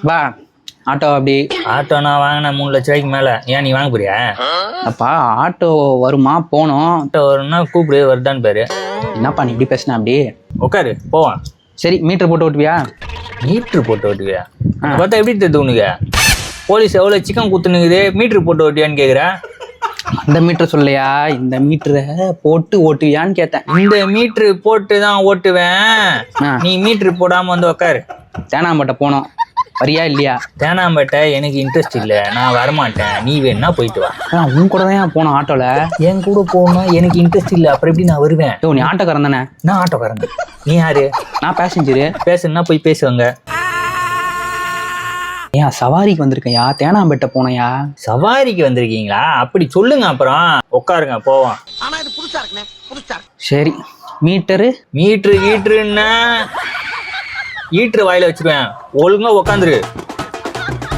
வா ஆட்டோ அப்படி. ஆட்டோ நான் வாங்கினேன் 3 லட்ச ரூபாய்க்கு மேல. ஏன் நீ வாங்க போறியா? அப்பா ஆட்டோ வருமா போனோம். ஆட்டோ வரும்னா கூப்பிடு, வருதான்னு பாரு. என்னப்பா நீ இப்படி பேசின அப்படி? உட்காரு போவான். சரி மீட்டர் போட்டு ஓட்டுவியா? மீட்ரு போட்டு ஓட்டுவியா? பார்த்தா எப்படி தெரியுது உனக்கு? போலீஸ் எவ்வளோ சிக்கன் குத்துனுக்குது, மீட்ரு போட்டு ஓட்டுவியான்னு கேட்குற? அந்த மீட்டர் சொல்லையா, இந்த மீட்டரை போட்டு ஓட்டுவியான்னு கேட்டேன். இந்த மீட்ரு போட்டு தான் ஓட்டுவேன். நீ மீட்ரு போடாம வந்து உக்காரு. தேனாம்பேட்டை போனோம், வரியா இல்லையா? தேனாம்பேட்டை எனக்கு இன்ட்ரெஸ்ட் இல்லை, நான் வரமாட்டேன். நீ வேணா போயிட்டு வா. உன் கூட தான் போனோம் ஆட்டோல. என் கூட போகணும் எனக்கு இன்ட்ரெஸ்ட் இல்லை, அப்புறம் எப்படி நான் வருவேன்? நீ ஆட்டோக்காரன் தானே? நான் ஆட்டோக்காரன். நீ யாரு? நான் பேசஞ்சரு. பேசுனா போய் பேசுவாங்க. ஏன் சவாரிக்கு வந்திருக்கையா? தேனாம்பேட்டை போனையா? சவாரிக்கு வந்திருக்கீங்களா? அப்படி சொல்லுங்க, அப்புறம் உட்காருங்க போவோம். சரி மீட்டரு. மீட்ருன்னா ஈட்ரு வாயில வச்சிருவேன், ஒழுங்கா உக்காந்துரு.